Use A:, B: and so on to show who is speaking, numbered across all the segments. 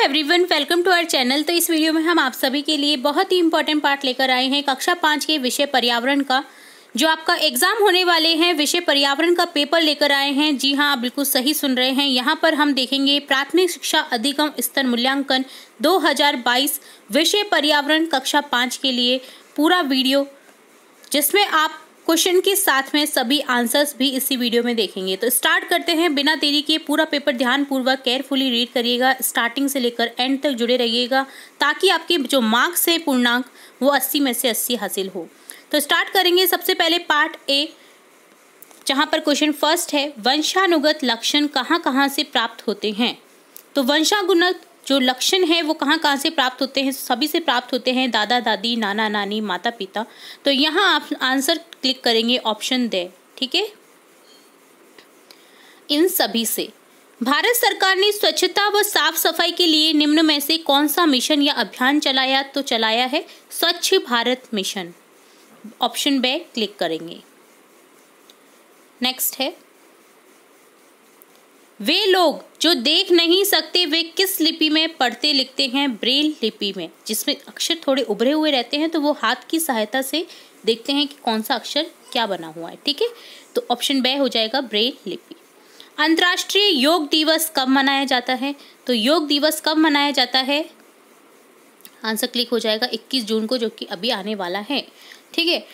A: Everyone, welcome to our channel. तो इस video में हम आप सभी के लिए बहुत ही इंपॉर्टेंट पार्ट लेकर आए हैं कक्षा 5 के विषय पर्यावरण का। जो आपका एग्जाम होने वाले हैं विषय पर्यावरण का पेपर लेकर आए हैं। जी हाँ, आप बिल्कुल सही सुन रहे हैं। यहाँ पर हम देखेंगे प्राथमिक शिक्षा अधिगम स्तर मूल्यांकन 2022 विषय पर्यावरण कक्षा 5 के लिए पूरा वीडियो, जिसमें आप क्वेश्चन के साथ में सभी आंसर्स भी इसी वीडियो में देखेंगे। तो स्टार्ट करते हैं बिना देरी के। पूरा पेपर ध्यानपूर्वक केयरफुली रीड करिएगा, स्टार्टिंग से लेकर एंड तक जुड़े रहिएगा, ताकि आपके जो मार्क्स है पूर्णांक वो 80 में से 80 हासिल हो। तो स्टार्ट करेंगे सबसे पहले पार्ट ए, जहां पर क्वेश्चन फर्स्ट है, वंशानुगत लक्षण कहाँ कहाँ से प्राप्त होते हैं। तो वंशानुगत जो लक्षण है वो कहाँ कहाँ से प्राप्त होते हैं, सभी से प्राप्त होते हैं, दादा दादी, नाना नानी, माता पिता। तो यहाँ आप आंसर क्लिक करेंगे ऑप्शन दे, ठीक है, इन सभी से। भारत सरकार ने स्वच्छता व साफ सफाई के लिए निम्न में से कौन सा मिशन या अभियान चलाया, तो चलाया है स्वच्छ भारत मिशन। ऑप्शन बे क्लिक करेंगे। नेक्स्ट है, वे लोग जो देख नहीं सकते वे किस लिपि में पढ़ते लिखते हैं, ब्रेल लिपि में। जिसमें अक्षर थोड़े उभरे हुए रहते हैं तो वो हाथ की सहायता से देखते हैं कि कौन सा अक्षर क्या बना हुआ है, ठीक है। तो ऑप्शन बे हो जाएगा ब्रेल लिपि। अंतर्राष्ट्रीय योग दिवस कब मनाया जाता है, तो योग दिवस कब मनाया जाता है, आंसर क्लिक हो जाएगा 21 जून को, जो कि अभी आने वाला है, ठीक है।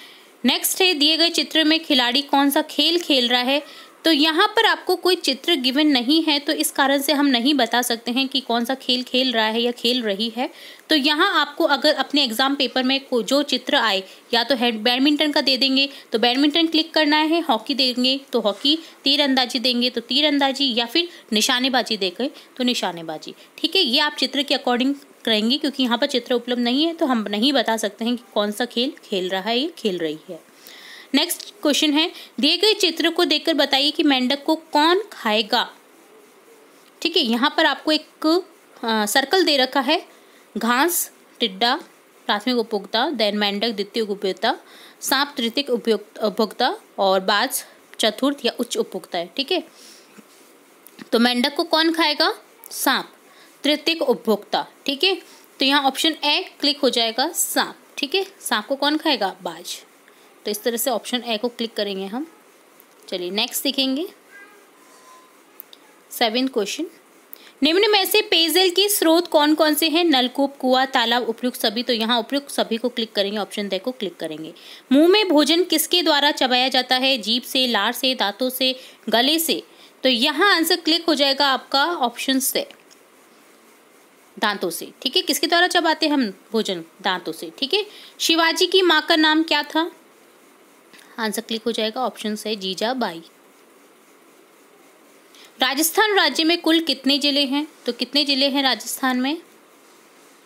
A: नेक्स्ट है, दिए गए चित्र में खिलाड़ी कौन सा खेल खेल रहा है। तो यहाँ पर आपको कोई चित्र गिवन नहीं है, तो इस कारण से हम नहीं बता सकते हैं कि कौन सा खेल खेल रहा है या खेल रही है। तो यहाँ आपको अगर अपने एग्जाम पेपर में जो चित्र आए, या तो बैडमिंटन का दे देंगे तो बैडमिंटन क्लिक करना है, हॉकी देंगे तो हॉकी, तीरंदाजी देंगे तो तीरंदाजी, या फिर निशानेबाजी देंगे तो निशानेबाजी, ठीक है। ये आप चित्र के अकॉर्डिंग करेंगे, क्योंकि यहाँ पर चित्र उपलब्ध नहीं है तो हम नहीं बता सकते हैं कि कौन सा खेल खेल रहा है या खेल रही है। नेक्स्ट क्वेश्चन है, दिए गए चित्र को देखकर बताइए कि मेंढक को कौन खाएगा, ठीक है। यहाँ पर आपको एक सर्कल दे रखा है, घास, टिड्डा प्राथमिक उपभोक्ता, देन मेंढक द्वितीय उपभोक्ता, सांप तृतीय उपभोक्ता और बाज चतुर्थ या उच्च उपभोक्ता है, ठीक है। तो मेंढक को कौन खाएगा, सांप, तृतीय उपभोक्ता, ठीक है। तो यहाँ ऑप्शन ए क्लिक हो जाएगा, सांप, ठीक है। सांप को कौन खाएगा, बाज। तो इस तरह से ऑप्शन ए को क्लिक करेंगे हम। चलिए नेक्स्ट देखेंगे 7th क्वेश्चन, निम्न में से पेयजल के स्रोत कौन कौन से हैं, नलकूप, कुआं, तालाब, उपयुक्त सभी। तो यहाँ उपयुक्त सभी को क्लिक करेंगे, ऑप्शन दे को क्लिक करेंगे। मुंह में भोजन किसके द्वारा चबाया जाता है, जीभ से, लार से, दांतों से, गले से। तो यहाँ आंसर क्लिक हो जाएगा आपका ऑप्शन से, दांतों से, ठीक है। किसके द्वारा चबाते हैं हम भोजन, दांतों से, ठीक है। शिवाजी की माँ का नाम क्या था, आंसर क्लिक हो जाएगा ऑप्शन से, जीजाबाई। राजस्थान राज्य में कुल कितने जिले हैं, तो कितने जिले हैं राजस्थान में,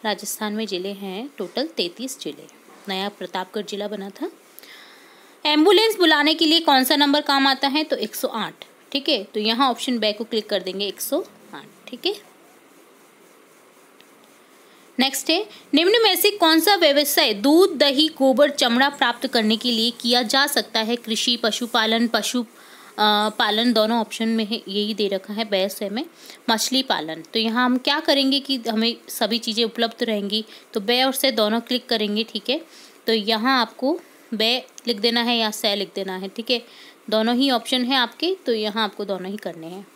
A: राजस्थान में जिले हैं टोटल 33 जिले। नया प्रतापगढ़ जिला बना था। एम्बुलेंस बुलाने के लिए कौन सा नंबर काम आता है, तो 108, ठीक है। तो यहाँ ऑप्शन बे को क्लिक कर देंगे, 108, ठीक है। नेक्स्ट है, निम्न में से कौन सा व्यवसाय दूध, दही, गोबर, चमड़ा प्राप्त करने के लिए किया जा सकता है, कृषि, पशुपालन, पालन दोनों ऑप्शन में है, यही दे रखा है व्यवसाय में, मछली पालन। तो यहाँ हम क्या करेंगे कि हमें सभी चीज़ें उपलब्ध रहेंगी, तो बे और से दोनों क्लिक करेंगे, ठीक है। तो यहाँ आपको बे लिख देना है या से लिख देना है, ठीक है। दोनों ही ऑप्शन है आपके, तो यहाँ आपको दोनों ही करने हैं।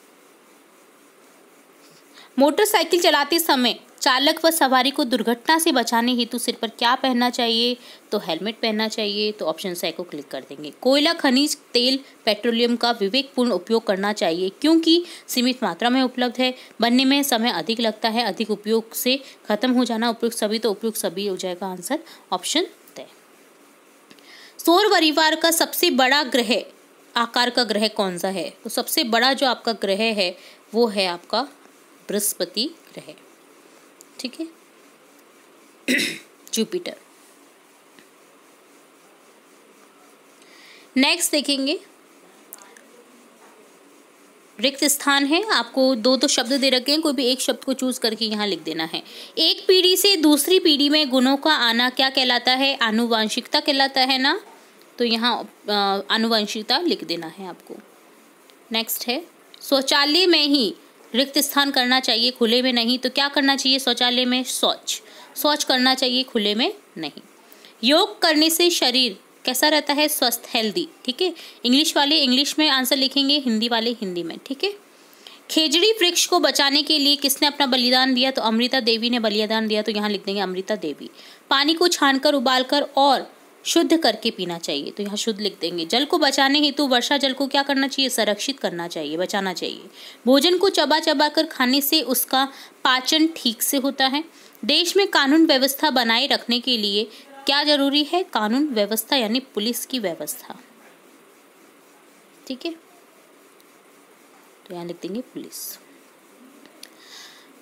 A: मोटरसाइकिल चलाते समय चालक व सवारी को दुर्घटना से बचाने हेतु सिर पर क्या पहनना चाहिए, तो हेलमेट पहनना चाहिए। तो ऑप्शन से को क्लिक कर देंगे। कोयला, खनिज तेल, पेट्रोलियम का विवेकपूर्ण उपयोग करना चाहिए, क्योंकि सीमित मात्रा में उपलब्ध है, बनने में समय अधिक लगता है, अधिक उपयोग से खत्म हो जाना, उपयुक्त सभी। तो उपयुक्त सभी हो जाएगा आंसर, ऑप्शन तय। सौर परिवार का सबसे बड़ा ग्रह आकार का ग्रह कौन सा है, तो सबसे बड़ा जो आपका ग्रह है वो है आपका बृहस्पति ग्रह, ठीक है, जुपिटर। नेक्स्ट देखेंगे, रिक्त स्थान है, आपको दो शब्द दे रखे हैं, कोई भी एक शब्द को चूज करके यहाँ लिख देना है। एक पीढ़ी से दूसरी पीढ़ी में गुणों का आना क्या कहलाता है, आनुवंशिकता कहलाता है ना। तो यहाँ आनुवंशिकता लिख देना है आपको। नेक्स्ट है, शौचालय में ही रिक्त स्थान करना चाहिए, खुले में नहीं। तो क्या करना चाहिए शौचालय में? शौच करना चाहिए, खुले में नहीं। योग करने से शरीर कैसा रहता है? स्वस्थ, हेल्दी। ठीक है, इंग्लिश वाले इंग्लिश में आंसर लिखेंगे, हिंदी वाले हिंदी में। ठीक है, खेजड़ी वृक्ष को बचाने के लिए किसने अपना बलिदान दिया? तो अमृता देवी ने बलिदान दिया, तो यहाँ लिख देंगे अमृता देवी। पानी को छानकर, उबालकर और शुद्ध करके पीना चाहिए, तो यहाँ शुद्ध लिख देंगे। जल को बचाने हेतु वर्षा जल को क्या करना चाहिए? संरक्षित करना चाहिए, बचाना चाहिए। भोजन को चबा चबा कर खाने से उसका पाचन ठीक से होता है। देश में कानून व्यवस्था बनाए रखने के लिए क्या जरूरी है? कानून व्यवस्था यानी पुलिस की व्यवस्था। ठीक है, तो यहाँ लिख देंगे पुलिस।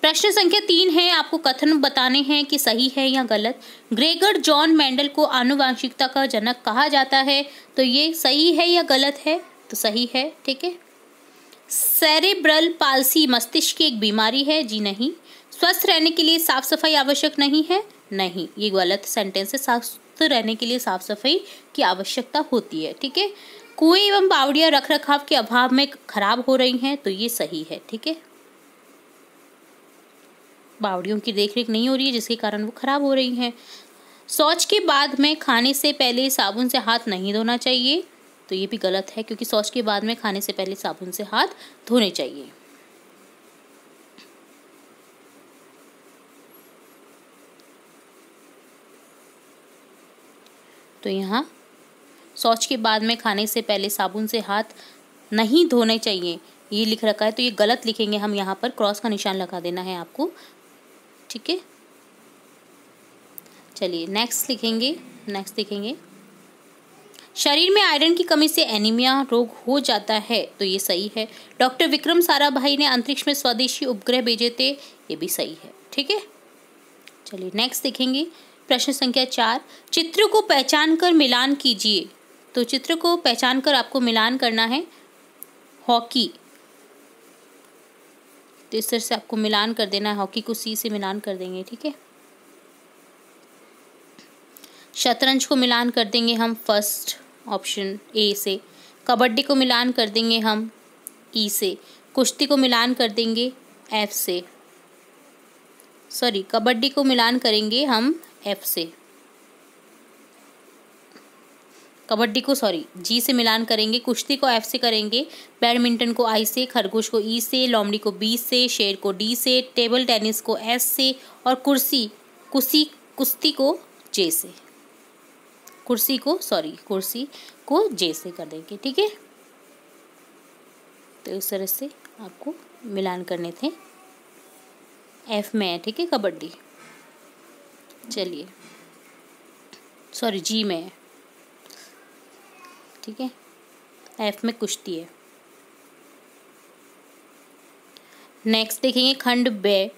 A: प्रश्न संख्या 3 है, आपको कथन बताने हैं कि सही है या गलत। ग्रेगर जॉन मेंडल को आनुवांशिकता का जनक कहा जाता है, तो ये सही है या गलत है? तो सही है। ठीक है, सेरेब्रल पाल्सी मस्तिष्क की एक बीमारी है, जी नहीं। स्वस्थ रहने के लिए साफ सफाई आवश्यक नहीं है, नहीं, ये गलत सेंटेंस है। स्वस्थ रहने के लिए साफ सफाई की आवश्यकता होती है। ठीक है, कुएं एवं बावड़ियां रख रखाव के अभाव में खराब हो रही हैं, तो ये सही है। ठीक है, बावड़ियों की देखरेख नहीं हो रही है जिसके कारण वो खराब हो रही हैं। शौच के बाद में खाने से पहले साबुन से हाथ नहीं धोना चाहिए, तो ये भी गलत है, क्योंकि शौच के बाद में खाने से पहले साबुन से हाथ धोने चाहिए। तो यहाँ शौच के बाद में खाने से पहले साबुन से हाथ नहीं धोने चाहिए, ये लिख रखा है, तो ये गलत लिखेंगे हम। यहाँ पर क्रॉस का निशान लगा देना है आपको। ठीक है, चलिए नेक्स्ट लिखेंगे। शरीर में आयरन की कमी से एनीमिया रोग हो जाता है, तो ये सही है। डॉक्टर विक्रम साराभाई ने अंतरिक्ष में स्वदेशी उपग्रह भेजे थे, ये भी सही है। ठीक है, चलिए नेक्स्ट देखेंगे। प्रश्न संख्या 4, चित्र को पहचान कर मिलान कीजिए। तो चित्र को पहचान कर आपको मिलान करना है। हॉकी, तो इस तरह से आपको मिलान कर देना है। हॉकी को सी से मिलान कर देंगे। ठीक है, शतरंज को मिलान कर देंगे हम फर्स्ट ऑप्शन ए से। कबड्डी को मिलान कर देंगे हम ई से। कुश्ती को मिलान कर देंगे एफ से। सॉरी, कबड्डी को मिलान करेंगे हम एफ से। कबड्डी को जी से मिलान करेंगे। कुश्ती को एफ से करेंगे। बैडमिंटन को आई से। खरगोश को ई से। लोमड़ी को बी से। शेर को डी से। टेबल टेनिस को एस से। और कुश्ती को जे से। कुर्सी को जे से कर देंगे। ठीक है, तो इस तरह से आपको मिलान करने थे। एफ में है, ठीक है, कबड्डी। चलिए, जी में है, ठीक है। एफ में कुश्ती है। नेक्स्ट देखेंगे खंड बे,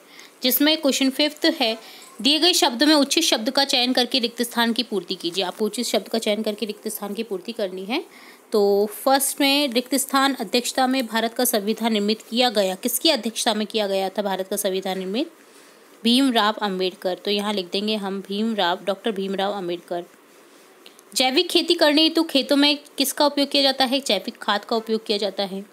A: जिसमें क्वेश्चन 5 है। दिए गए शब्दों में उचित शब्द का चयन करके रिक्त स्थान की पूर्ति कीजिए। आपको उचित शब्द का चयन करके रिक्त स्थान की पूर्ति करनी है। तो फर्स्ट में रिक्त स्थान अध्यक्षता में भारत का संविधान निर्मित किया गया। किसकी अध्यक्षता में किया गया था भारत का संविधान निर्मित? भीमराव अंबेडकर। तो यहाँ लिख देंगे हम डॉक्टर भीमराव अंबेडकर। जैविक खेती करने हेतु खेतों में किसका उपयोग किया जाता है? जैविक खाद का उपयोग किया जाता है।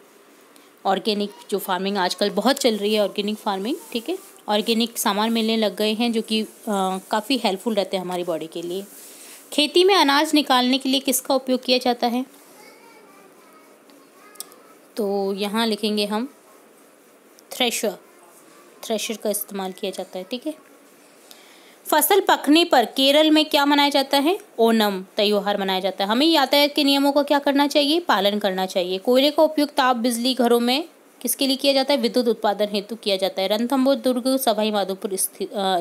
A: ऑर्गेनिक जो फार्मिंग आजकल बहुत चल रही है, ऑर्गेनिक फार्मिंग, ठीक है। ऑर्गेनिक सामान मिलने लग गए हैं जो कि काफ़ी हेल्पफुल रहते हैं हमारी बॉडी के लिए। खेती में अनाज निकालने के लिए किसका उपयोग किया जाता है? तो यहाँ लिखेंगे हम थ्रेशर का इस्तेमाल किया जाता है, ठीक है। फसल पकने पर केरल में क्या मनाया जाता है? ओणम त्योहार मनाया जाता है। हमें यातायात के नियमों का क्या करना चाहिए? पालन करना चाहिए। कोयले का उपयोग ताप बिजली घरों में किसके लिए किया जाता है? विद्युत उत्पादन हेतु किया जाता है। रणथंभौर दुर्ग सवाई माधोपुर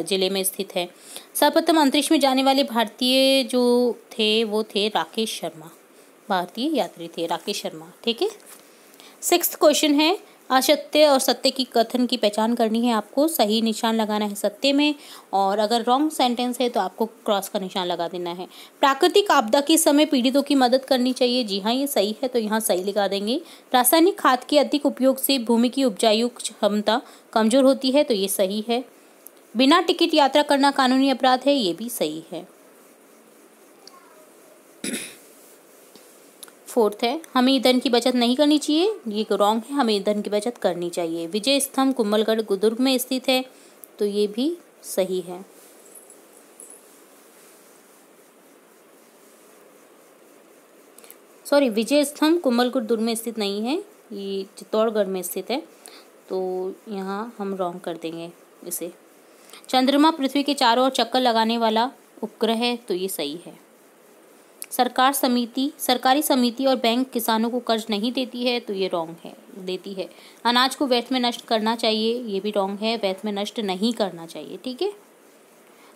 A: जिले में स्थित है। सर्वप्रथम अंतरिक्ष में जाने वाले भारतीय जो थे वो थे राकेश शर्मा। भारतीय यात्री थे राकेश शर्मा, ठीक है। 6th क्वेश्चन है, असत्य और सत्य की कथन की पहचान करनी है आपको। सही निशान लगाना है सत्य में, और अगर रॉन्ग सेंटेंस है तो आपको क्रॉस का निशान लगा देना है। प्राकृतिक आपदा के समय पीड़ितों की मदद करनी चाहिए। जी हाँ, ये सही है, तो यहाँ सही लगा देंगे। रासायनिक खाद के अधिक उपयोग से भूमि की उपजाऊ क्षमता कमजोर होती है, तो ये सही है। बिना टिकट यात्रा करना कानूनी अपराध है, ये भी सही है। 4th है, हमें ईंधन की बचत नहीं करनी चाहिए, ये रॉन्ग है, हमें ईंधन की बचत करनी चाहिए। विजय स्तंभ कुंभलगढ़ दुर्ग में स्थित है, तो ये भी सही है। सॉरी, विजय स्तंभ कुंभलगढ़ दुर्ग में स्थित नहीं है, ये चित्तौड़गढ़ में स्थित है, तो यहाँ हम रॉन्ग कर देंगे इसे। चंद्रमा पृथ्वी के चारों ओर चक्कर लगाने वाला उपग्रह है, तो ये सही है। सरकारी समिति और बैंक किसानों को कर्ज नहीं देती है, तो ये रॉन्ग है, देती है। अनाज को व्यर्थ में नष्ट करना चाहिए, ये भी रॉन्ग है, व्यर्थ में नष्ट नहीं करना चाहिए। ठीक है,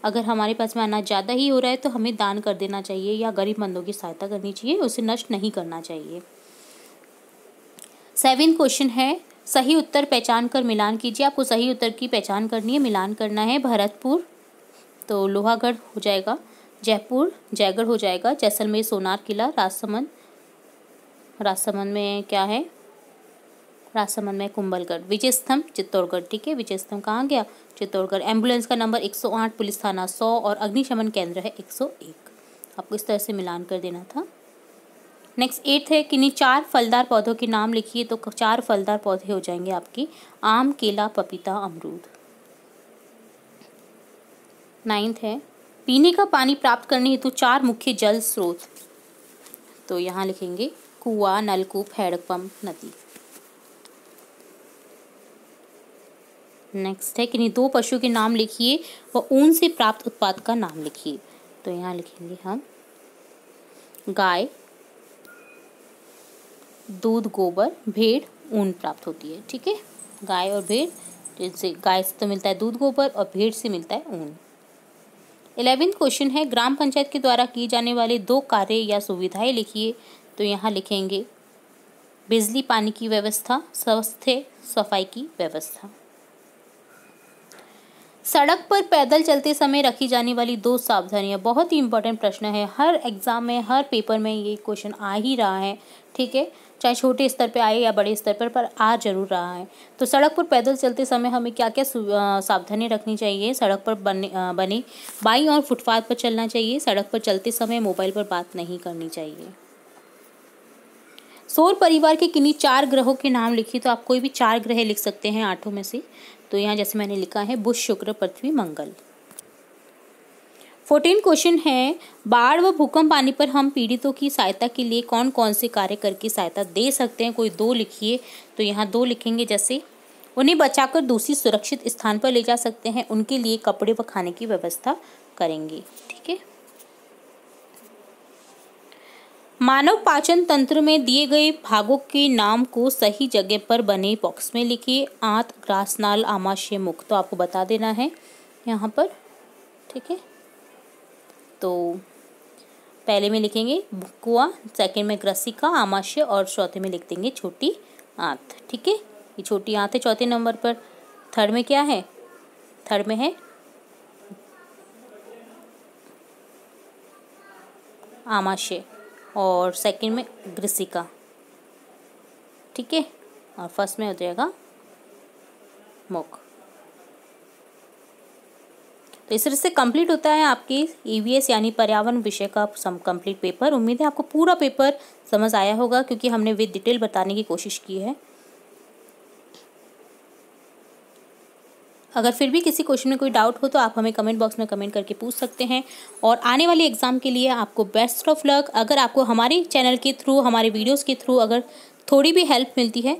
A: अगर हमारे पास में अनाज ज़्यादा ही हो रहा है तो हमें दान कर देना चाहिए या गरीबमंदों की सहायता करनी चाहिए, उसे नष्ट नहीं करना चाहिए। 7th क्वेश्चन है, सही उत्तर पहचान कर मिलान कीजिए। आपको सही उत्तर की पहचान करनी है, मिलान करना है। भरतपुर तो लोहागढ़ हो जाएगा, जयपुर जयगढ़ हो जाएगा, जैसलमेर सोनार किला, राजसमंद में क्या है, राजसमंद में कुंभलगढ़, विजय स्तंभ चित्तौड़गढ़। ठीक है, विजय स्तंभ कहाँ गया, चित्तौड़गढ़। एम्बुलेंस का नंबर 108, पुलिस थाना 100 और अग्निशमन केंद्र है 101। आपको इस तरह से मिलान कर देना था। नेक्स्ट 8th है, किन्हीं 4 फलदार पौधों के नाम लिखिए। तो 4 फलदार पौधे हो जाएंगे आपकी आम, केला, पपीता, अमरूद। 9th है, पीने का पानी प्राप्त करने हेतु 4 मुख्य जल स्रोत। तो यहाँ लिखेंगे कुआं, नलकूप, हैंडपंप, नदी। नेक्स्ट है, किन्हीं 2 पशु के नाम लिखिए व ऊन से प्राप्त उत्पाद का नाम लिखिए। तो यहाँ लिखेंगे हम गाय, दूध, गोबर, भेड़, ऊन प्राप्त होती है। ठीक है, गाय और भेड़, जैसे गाय से तो मिलता है दूध, गोबर और भेड़ से मिलता है ऊन। 11th क्वेश्चन है, ग्राम पंचायत के द्वारा किए जाने वाले 2 कार्य या सुविधाएं लिखिए। तो यहाँ लिखेंगे बिजली पानी की व्यवस्था, स्वास्थ्य सफाई की व्यवस्था। सड़क पर पैदल चलते समय रखी जाने वाली 2 सावधानियां, बहुत ही इंपॉर्टेंट प्रश्न है, हर एग्जाम में हर पेपर में ये क्वेश्चन आ ही रहा है। ठीक है, चाहे छोटे स्तर पे आए या बड़े स्तर पर आ जरूर रहा है। तो सड़क पर पैदल चलते समय हमें क्या क्या सावधानी रखनी चाहिए। सड़क पर बने बाईं और फुटपाथ पर चलना चाहिए। सड़क पर चलते समय मोबाइल पर बात नहीं करनी चाहिए। सौर परिवार के किन्हीं 4 ग्रहों के नाम लिखिए। तो आप कोई भी 4 ग्रह लिख सकते हैं 8 में से। तो यहाँ जैसे मैंने लिखा है बुध, शुक्र, पृथ्वी, मंगल। 14 क्वेश्चन है, बाढ़ व भूकंप आने पर हम पीड़ितों की सहायता के लिए कौन कौन से कार्य करके सहायता दे सकते हैं। कोई 2 लिखिए। तो यहाँ 2 लिखेंगे, जैसे उन्हें बचाकर दूसरी सुरक्षित स्थान पर ले जा सकते हैं, उनके लिए कपड़े व खाने की व्यवस्था करेंगे। ठीक है, मानव पाचन तंत्र में दिए गए भागों के नाम को सही जगह पर बने बॉक्स में लिखिए। आंत, ग्रासनाल, आमाशय, मुख। तो आपको बता देना है यहाँ पर। ठीक है, तो पहले में लिखेंगे बुकुआ, सेकंड में ग्रसिका, आमाशय और चौथे में लिख देंगे छोटी आंत। ठीक है, ये छोटी आंत है चौथे नंबर पर। थर्ड में क्या है, थर्ड में है आमाशय और सेकंड में ग्रसिका। ठीक है, और फर्स्ट में हो जाएगा मुख। तो इस तरह से कंप्लीट होता है आपके EVS यानी पर्यावरण विषय का कंप्लीट पेपर। उम्मीद है आपको पूरा पेपर समझ आया होगा, क्योंकि हमने विद डिटेल बताने की कोशिश की है। अगर फिर भी किसी क्वेश्चन में कोई डाउट हो तो आप हमें कमेंट बॉक्स में कमेंट करके पूछ सकते हैं। और आने वाले एग्जाम के लिए आपको बेस्ट ऑफ लक। अगर आपको हमारे चैनल के थ्रू, हमारे वीडियोस के थ्रू अगर थोड़ी भी हेल्प मिलती है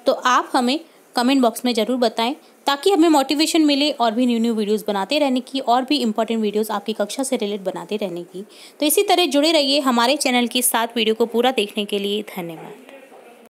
A: तो आप हमें कमेंट बॉक्स में ज़रूर बताएं, ताकि हमें मोटिवेशन मिले और भी न्यू वीडियोस बनाते रहने की, और भी इंपॉर्टेंट वीडियोस आपकी कक्षा से रिलेट बनाते रहने की। तो इसी तरह जुड़े रहिए हमारे चैनल के साथ। वीडियो को पूरा देखने के लिए धन्यवाद।